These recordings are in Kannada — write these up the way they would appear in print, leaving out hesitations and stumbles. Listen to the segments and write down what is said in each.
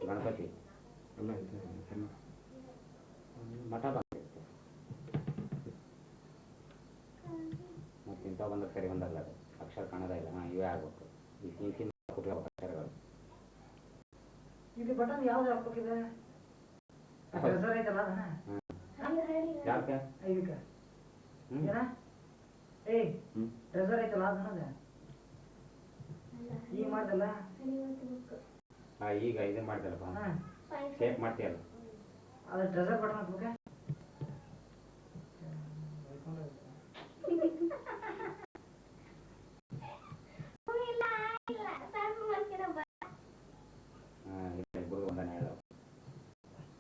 ಗಣಪತಿ ಮಠ ಬಂದಿರುತ್ತೆ ಮತ್ತೆ ಇಂಥ ಬಂದ ಸರಿ ಬಂದಲ್ಲ ಅಕ್ಷರ ಕಾಣದ ಇಲ್ಲ. ಇವೇ ಆಗ್ಬೇಕು ಅಕ್ಷರಗಳು. ಇಲ್ಲಿ ಬಟನ್ ಯಾವ್ದು ಹಾಕ್ಬೇಕಿದೆ? ಯಾಕೆ ಟ್ರೆಸರ್ ಐತಲ್ಲ ಅದನ್ನದ ಈಗ ಮಾಡ್ದಲ್ಲ ಈಗ ಇದು ಮಾಡ್ದಲ್ಲಪ್ಪ ಸೇಫ್ ಮಾಡ್ತೀಯಲ್ಲ ಅದು ಟ್ರೆಸರ್ ಬಟನ್ ಹಾಕ್ಬೇಕ.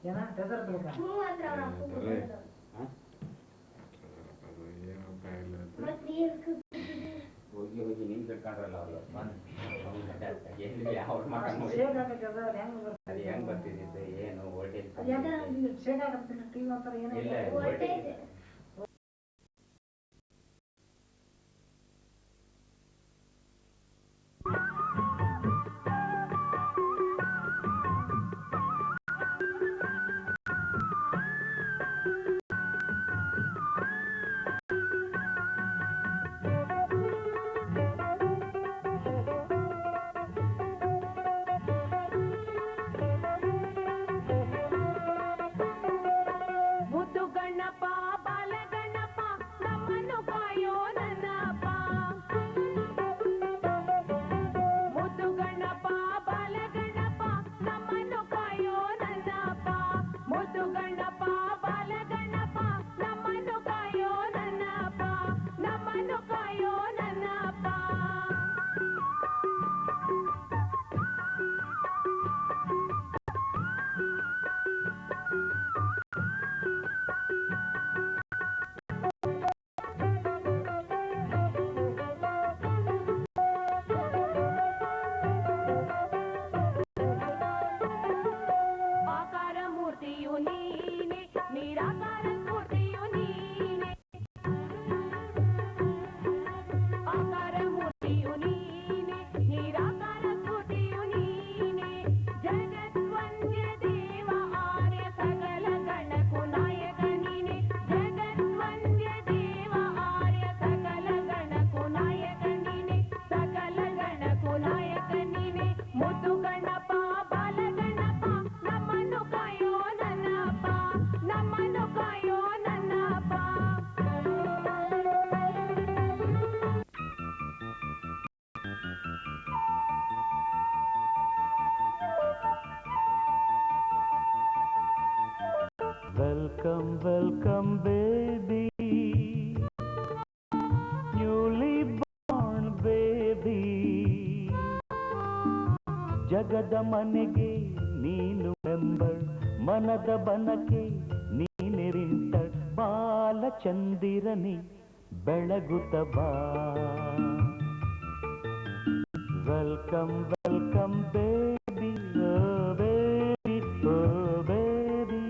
ಏನ ಟ್ರೆಸರ್ ಹಾಕ್ಬೇಕ? ಹೋಗಿ ಹೋಗಿ ನೀನ್ ಕಟ್ಕೊಂಡ್ರಲ್ಲ ಅವ್ರು ಅದು ಹೆಂಗ್ ಬರ್ತಿದ್ದೆ ಏನು ವೋಲ್ಟೇಜ್ ಇಲ್ಲ. Welcome, welcome baby, newly born baby. ಜಗದ ಮನೆಗೆ ನೀನು ಮೆಂಬರ್, ಮನದ ಬನಕೆ ನೀನಿರಿಂಟರ್, ಬಾಲಚಂದಿರನಿ ಬೆಳಗುತ್ತ ಬಾ. Welcome, welcome baby, oh baby, oh baby.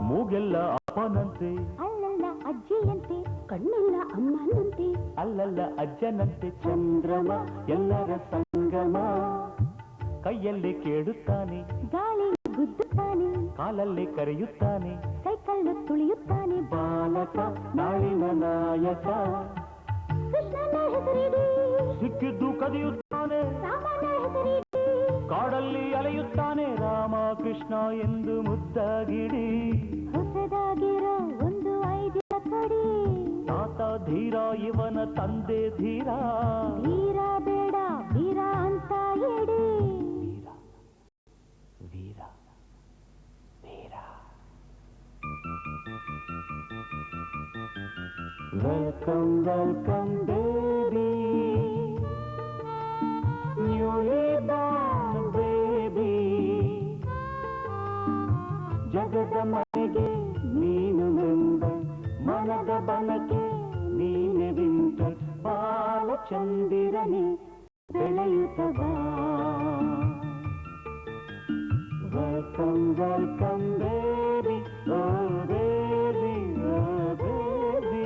ಮೂಗೆಲ್ಲ ಅಪ್ಪನಂತೆ, ಅಲ್ಲಲ್ಲ ಅಜ್ಜಿಯಂತೆ, ಕಣ್ಣೆಲ್ಲ ಅಮ್ಮನಂತೆ, ಅಲ್ಲಲ್ಲ ಅಜ್ಜನಂತೆ, ಚಂದ್ರಮ ಎಲ್ಲರ ಸಂಗಮ, ಕೈಯಲ್ಲಿ ಕೇಳುತ್ತಾನೆ ಗಾಳಿ ಗುದ್ದುತ್ತಾನೆ, ಕಾಲಲ್ಲಿ ಕರೆಯುತ್ತಾನೆ, ಸೈಕಲ್ಲು ತುಳಿಯುತ್ತಾನೆ. ಬಾಲಕ ನಾಳಿನ ನಾಯಕ, ಕೃಷ್ಣನ ಹೆಸರಿಡಿ, ಸಿಕ್ಕಿದ್ದು ಕದಿಯುತ್ತಾನೆ, ರಾಮನ ಹೆಸರಿಡಿ, ಕಾಡಲ್ಲಿ ಅಲೆಯುತ್ತಾನೆ, ರಾಮ ಕೃಷ್ಣ ಎಂದು ಮುದ್ದಾಗಿಡಿ. ಹೊಸದಾಗಿರೋ ಒಂದು ಐದಿನ ಕಡಿ, ತಾತ ಧೀರ ಇವನ ತಂದೆ ಧೀರ, ಧೀರ ಬೇಡ ವೀರ ಅಂತ ಹೇಳಿ. Veera Veera welcome welcome baby, newly born baby, ಜಗದ ಮನೆಗೆ ನೀನು ಮೆಂಬರ್, ಮನದ ಬನಕೆ ನೀನೆ ವಿಂಟರ್, ಬಾಲಚಂದಿರನೆ ಬೆಳೆಯುತ್ತ ಬಾ. Welcome welcome baby, oh baby, oh baby.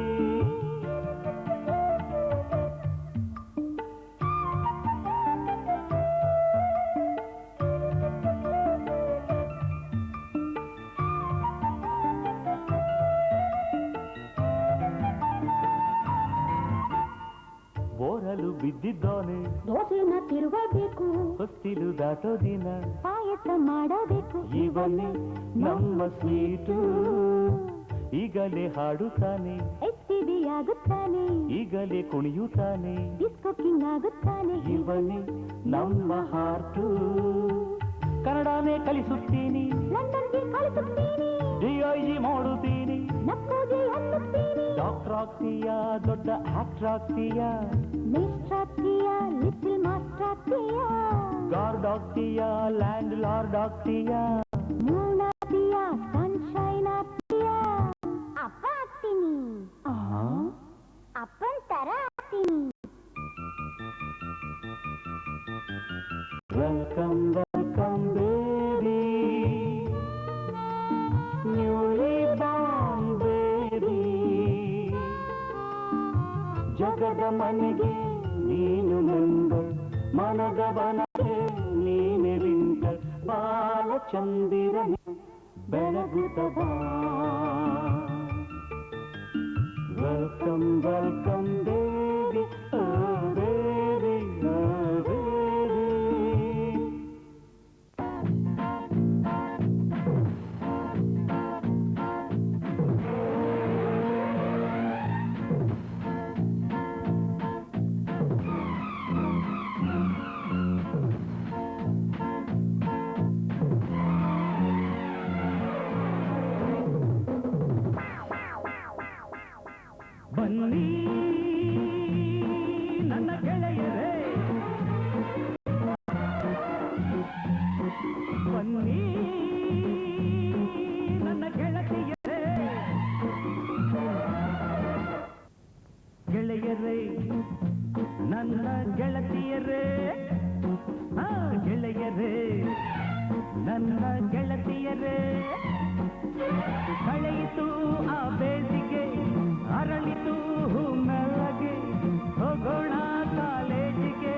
ಬೋರಲು ಬಿದ್ದಿದ್ದಾನೆ, ದೋಸೆನ ತಿರುಗಬೇಕು, ಹೊಸ್ತಿಲು ದಾಟೋ ದಿನ, ಪಾಯಸ ಮಾಡಬೇಕು. ಇವನೇ ನಮ್ಮ ಸ್ವೀಟು, ಈಗಲೇ ಹಾಡುತ್ತಾನೆ, ಎಸ್ಟಿಡಿ ಆಗುತ್ತಾನೆ, ಈಗಲೇ ಕುಣಿಯುತ್ತಾನೆ, ಡಿಸ್ಕೋ ಕಿಂಗ್ ಆಗುತ್ತಾನೆ. ಇವನೇ ನಮ್ಮ ಹಾರ್ಟು. ಕನ್ನಡನೇ ಕಲಿಸುತ್ತೀನಿ, ಲಂಡನ್ಗೆ ಕಳಿಸುತ್ತೀನಿ, DIG ಮಾಡುತ್ತೀನಿ, ನಕ್ಕೋಜೆ ಅನ್ನುತ್ತೀನಿ. ಡಾಕ್ಟರ್ ಆಗ್ತೀಯಾ, ದೊಡ್ಡ ಆಕ್ಟರ್ ಆಗ್ತೀಯಾ, ಮಿಸ್ಟರ್ ಆಗ್ತೀಯಾ, ಲಿಟಲ್ ಮಾಸ್ಟರ್ ಆಗ್ತೀಯಾ, ಗಾರ್ಡ್ ಆಗ್ತೀಯಾ, ಲ್ಯಾಂಡ್ ಲಾರ್ಡ್ ಆಗ್ತೀಯಾ, ಮೂನ್ ಆಗ್ತೀಯಾ, ಸನ್ಶೈನ್ ಆಗ್ತೀಯಾ. ಅಪ್ಪ ಆಗ್ತೀನಿ, ಅಪ್ಪನ್ ತರ ಆಗ್ತೀನಿ. Welcome welcome baby, newly born baby, ಜಗದ ಮನೆಗೆ ನೀನು ಮೆಂಬರ್, ಮನದ ಬನಕೆ ನೀನೆ ವಿಂಟರ್, ಬಾಲಚಂದಿರನೆ ಬೆಳಗುತ್ತ ಬಾ. Welcome welcome baby, oh baby, oh baby. ಬನ್ನಿ ನನ್ನ ಗೆಳೆಯರೇ, ಬನ್ನಿ ನನ್ನ ಗೆಳತಿಯರೇ, ಗೆಳೆಯರೇ ನನ್ನ ಗೆಳತಿಯರೇ, ಗೆಳೆಯರೇ ನನ್ನ ಗೆಳತಿಯರೇ. ಕಳೆಯಿತು ಆ ಬೇಸಿಗೆ, ಅರಳಿತು ಮೆಲ್ಲಗೆ, ಹೋಗೋಣ ಕಾಲೇಜಿಗೆ,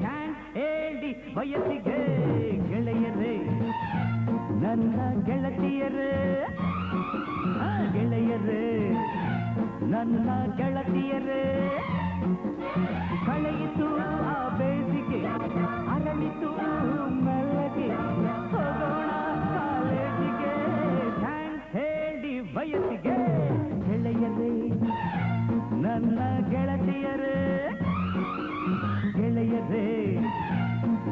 ಥ್ಯಾಂಕ್ಸ್ ಹೇಳಿ ವಯಸ್ಸಿಗೆ. ಗೆಳೆಯರೇ ನನ್ನ ಗೆಳತಿಯರೇ, ಗೆಳೆಯರೇ ನನ್ನ ಗೆಳತಿಯರೇ. ಕಳೆಯಿತು ಆ ಬೇಸಿಗೆ, ಅರಳಿತು ಮೆಲ್ಲಗೆ, ಹೋಗೋಣ ಕಾಲೇಜಿಗೆ, ಥ್ಯಾಂಕ್ಸ್ ಹೇಳಿ ವಯಸ್ಸಿಗೆ. ಗೆಳೆಯರೇ ನನ್ನ ಗೆಳತಿಯರೇ, ಗೆಳೆಯರೇ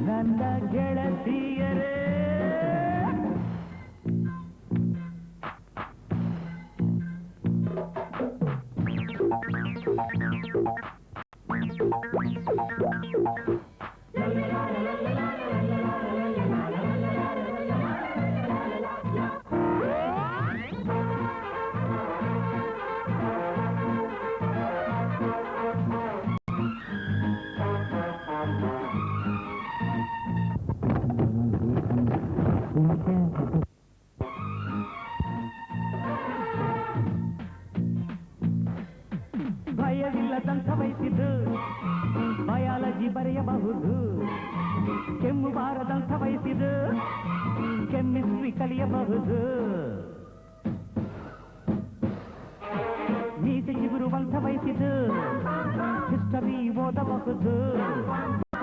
ನನ್ನ ಗೆಳತಿಯರೇ. ಭಯವಿಲ್ಲದಂತ ವಹಿಸಿದ್ದು ಬಯಾಲಜಿ ಬರೆಯಬಹುದು, ಕೆಮ್ಮು ಬಾರದಂಥ ವಯಸ್ಸಿದು ಕೆಮ್ಮಿಸ್ಟ್ರಿ ಕಲಿಯಬಹುದು ಮೀಸೆ ಚಿಗುರುವಂಥ ವಯಸ್ಸಿದು ಹಿಸ್ಟರಿ ಓದಬಹುದು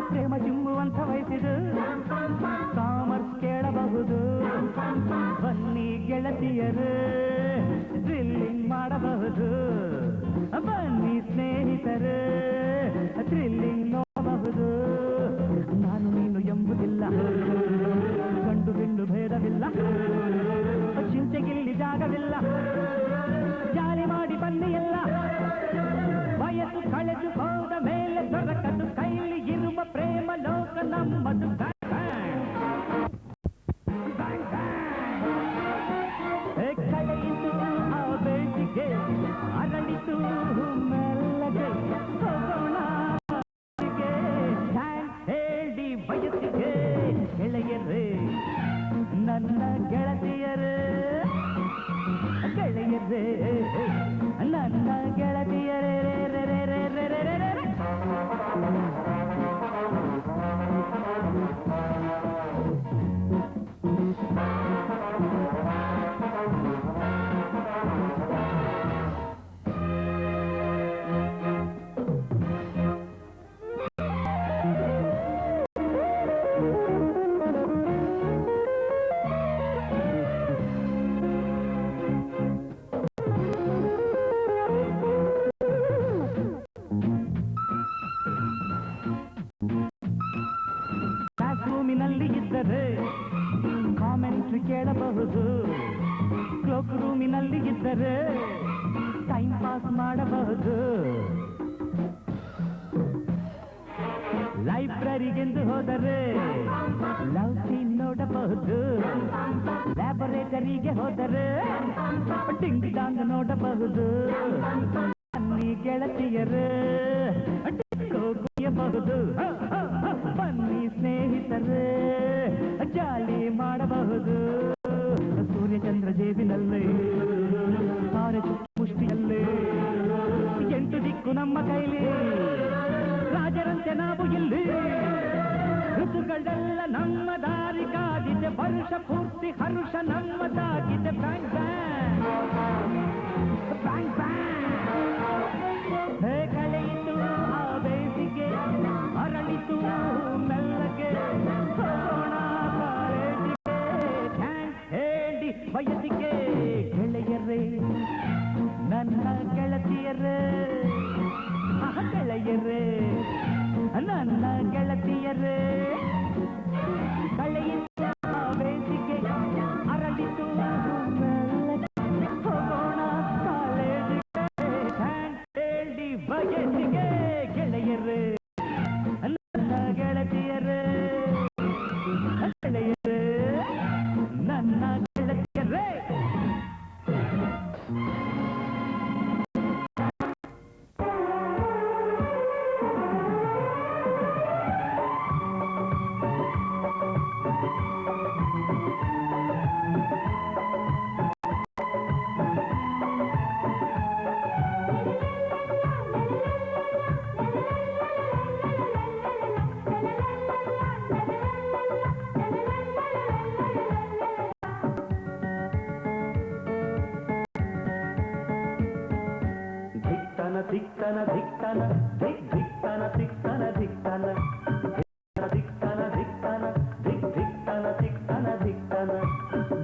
ಪ್ರೇಮ ಚಿಮ್ಮುವಂಥ ವಯಸ್ಸಿದು ಕಾಮರ್ಸ್ ಕೇಳಬಹುದು ಬನ್ನಿ ಗೆಳತಿಯರು ಥ್ರಿಲ್ಲಿಂಗ್ ಮಾಡಬಹುದು ಬನ್ನಿ ಸ್ನೇಹಿತರು ಥ್ರಿಲ್ಲಿಂಗ್ ನೋಡಬಹುದು ನಾನು ನೀನು ಎಂಬುದಿಲ್ಲ ಗಂಡು ಹೆಣ್ಣು ಭೇದವಿಲ್ಲ ಚಿಂತೆಗಿಲ್ಲಿ ಜಾಗವಿಲ್ಲ ಜಾಲಿ ಮಾಡಿ ಬನ್ನಿ ಎಲ್ಲ ವಯಸ್ಸು ಕಳೆದು ಹೋದ ಮೇಲೆ ದೊರಕದು ಕೈಲಿ ಇರುವ ಪ್ರೇಮ ಲೋಕ ನಮ್ಮದು ಕಳೆಯಿತು ಆ ಬೇಸಿಗೆ ಅರಳಿತು ಮೆಲ್ಲಗೆ ಹೋಗೋಣ ಹೇಳಿ ಬಯಸಿಗೆ ಗೆಳೆಯರೇ ನನ್ನ ಗೆಳತಿಯರೇ ಗೆಳೆಯರೇ ನನ್ನ ಗೆಳತಿಯರೇ ರೂಮಿನಲ್ಲಿ ಇದ್ದರೆ ಕಾಮೆಂಟ್ರಿ ಕೇಳಬಹುದು ಕ್ಲೋಕ್ ರೂಮಿನಲ್ಲಿ ಇದ್ದರೆ ಟೈಮ್ ಪಾಸ್ ಮಾಡಬಹುದು ಲೈಬ್ರರಿಗೆಂದು ಹೋದರೆ ಲವ್ ಸೀನ್ ನೋಡಬಹುದು ಲ್ಯಾಬೊರೇಟರಿಗೆ ಹೋದರೆ ಟಿಂಗ್ ಟಾಂಗ್ ನೋಡಬಹುದು ಬನ್ನಿ ಗೆಳತಿಯರು ಕುಡಿಯಬಹುದು ಬನ್ನಿ ಸ್ನೇಹಿತರು ಜಾಲಿ ಮಾಡಬಹುದು ಸೂರ್ಯಚಂದ್ರ ಜೇಬಿನಲ್ಲಿ ತಾರೆ ಮುಷ್ಟಿಯಲ್ಲಿ 8 ದಿಕ್ಕು ನಮ್ಮ ಕೈಲಿ ರಾಜರಂತೆ ನಾವು ಇಲ್ಲಿ ಋತುಗಳೆಲ್ಲ ನಮ್ಮ ದಾರಿ ಕಾದಿದೆ ವರ್ಷ ಪೂರ್ತಿ ಹರುಷ ನಮ್ಮದಾಗಿದೆ ಬ್ಯಾಂಗ್ ಬ್ಯಾಂಗ್ ಕಳೆಯಿತು ಆ ಬೇಸಿಗೆ ಅರಳಿತು ಮೆಲ್ಲಗೆ ಹೋಗೋಣ ಕಾಲೇಜಿಗೆ ಹೇಳಿ ವಯಸ್ಸಿಗೆ ಗೆಳೆಯರೇ ನನ್ನ ಗೆಳತಿಯರೇ ಗೆಳೆಯರೇ ನನ್ನ ಗೆಳತಿಯರೇ ಕಳೆಯಿತು ಆ ಬೇಸಿಗೆ ಅರಳಿತು ಮೆಲ್ಲಗೆ ಹೋಗೋಣ ಕಾಲೇಜಿಗೆ ಹೇಳಿ ಬಯಸಿಗೆ ಗೆಳೆಯರೇ ನನ್ನ ಗೆಳತಿಯರೇ ಗೆಳೆಯರೇ ನನ್ನ ಗೆಳತಿಯರೇ ಧಿಕ್ತನ ಧಿಕ್ತನ ಧಿಕ್ ಧಿಕ್ತನ ಧಿಕ್ತನ ಧಿಕ್ತನ ಧಿಕ್ತನ ಧಿಕ್ತನ ಧಿಕ್ ಧಿಕ್ತನ ಧಿಕ್ತನ ಧಿಕ್ತನ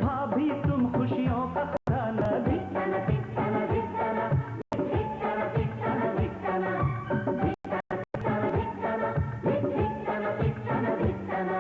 भाभी तुम खुशियों का खजाना धिक्तन धिक्तन धिक्तन धिक्तन धिक्तन धिक्तन धिक्तन धिक्तन धिक्तन धिक्तन धिक्तन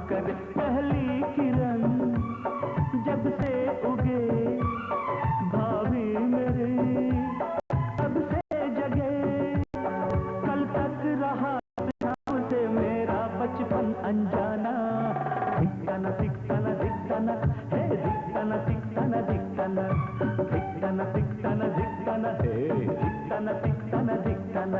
कर ಧಿಕ್ಕನ ಧಿಕ್ಕನ ಧಿಕ್ಕನ ಹೇ ಧಿಕ್ಕನ ಧಿಕ್ಕನ ಧಿಕ್ಕನ ಧಿಕ್ಕನ ಧಿಕ್ಕನ ಧಿಕ್ಕನ ಹೇ ಧಿಕ್ಕನ ಧಿಕ್ಕನ ಧಿಕ್ಕನ.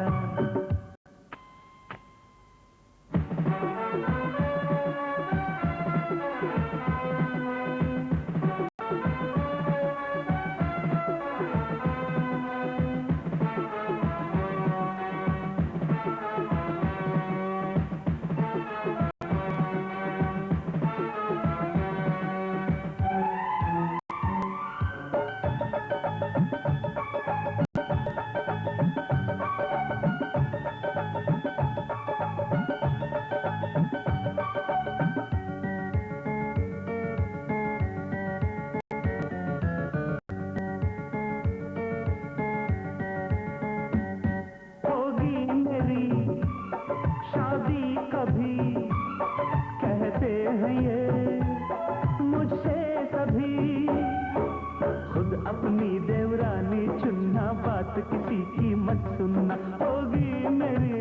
किसी की मत सुनना, होगी मेरी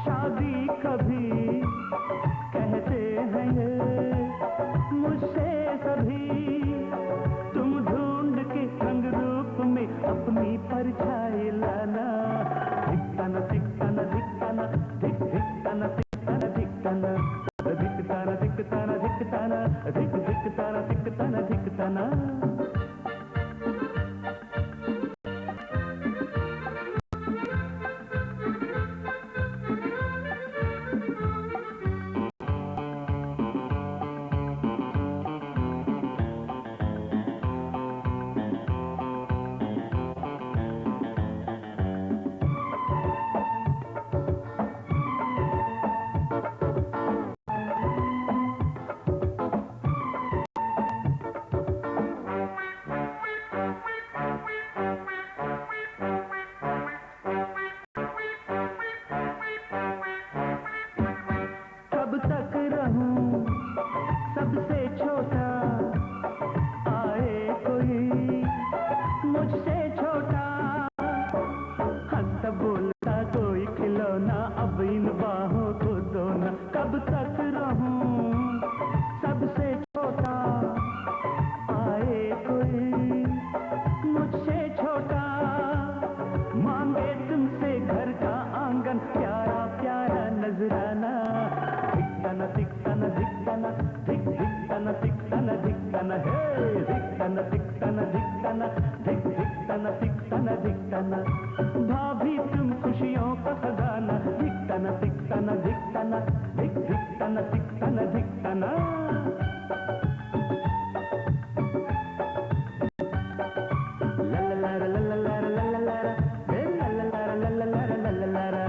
शादी कभी, कहते हैं ये मुझसे सभी. तुम ढूंढ के रंग रूप में अपनी परछाई लाना. धिक्कना धिक्कना धिक्कना धिक धिक्कना धिक्कना धिक्कना धिक्कना धिक्कना धिक्कना धिक धिक्कना धिक्कना धिक्कना. भाभी तुम खुशियों का खजाना. धिक्कना धिक्कना धिक्कना धिक धिक्कना धिक्कना धिक्कना. लल्लारा लल्लारा लल्लारा लल्लारा लल्लारा लल्लारा.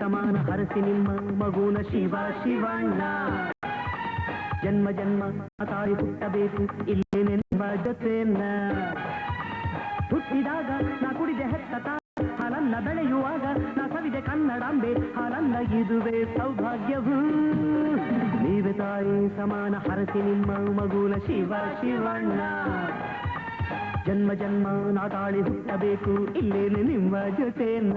ಸಮಾನ ಹರಸಿ ನಿಮ್ಮ ಮಗುನ ಶಿವ ಶಿವಣ್ಣ. ಜನ್ಮ ಜನ್ಮ ತಾಯಿ ಹುಟ್ಟಬೇಕು ಇಲ್ಲಿ ನಿಮ್ಮ ಜೊತೆನ. ಹುಟ್ಟಿದಾಗ ನಾ ಕುಡಿದೆ ಹೆತ್ತ ಹಾಲನ್ನ, ಬೆಳೆಯುವಾಗ ನಾ ಸವಿದೆ ಕನ್ನಡಾಂಬೆ ಹಾಲನ್ನ. ಇದುವೇ ಸೌಭಾಗ್ಯವು. ನೀವೇ ತಾಯಿ ಸಮಾನ ಹರಸಿ ನಿಮ್ಮ ಮಗುನ ಶಿವ ಶಿವಣ್ಣ. ಜನ್ಮ ಜನ್ಮ ನಾ ತಾಳಿ ಹುಟ್ಟಬೇಕು ಇಲ್ಲೇನೆ ನಿಮ್ಮ ಜೊತೆನ.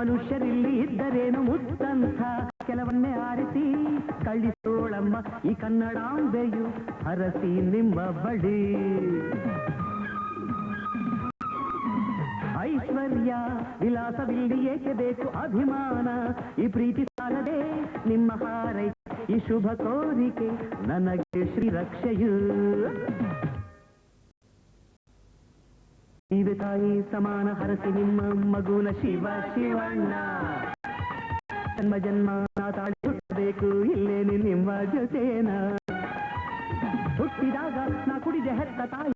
ಮನುಷ್ಯರಿಲ್ಲಿ ಇದ್ದರೇನು ಮುತ್ತಂಥ ಕೆಲವನ್ನೇ ಆರಿಸಿ ಕಳಿಸೋಳಮ್ಮ ಈ ಕನ್ನಡಾಂಬೆಯು ಹರಸಿ ನಿಮ್ಮ ಬಳಿ. ಐಶ್ವರ್ಯ ವಿಲಾಸವಿಲ್ಲಿ ಏಕೆ ಬೇಕು ಅಭಿಮಾನ, ಈ ಪ್ರೀತಿ ಸಾಲದೆ ನಿಮ್ಮ ಹಾರೈಕೆ ಈ ಶುಭ ಕೋರಿಕೆ ನನಗೆ ಶ್ರೀರಕ್ಷೆಯು. ನೀವೇ ತಾಯಿ ಸಮಾನ ಹರಸಿ ನಿಮ್ಮ ಮಗುನ ಶಿವ ಶಿವಣ್ಣ. ಜನ್ಮ ಜನ್ಮ ತಾಳಿ ಹುಟ್ಟಬೇಕು ಇಲ್ಲೇನೆ ನಿಮ್ಮ ಜೊತೆನ. ಹುಟ್ಟಿದಾಗ ನಾ ಕುಡಿದೆ ಹೆತ್ತ ತಾಯಿ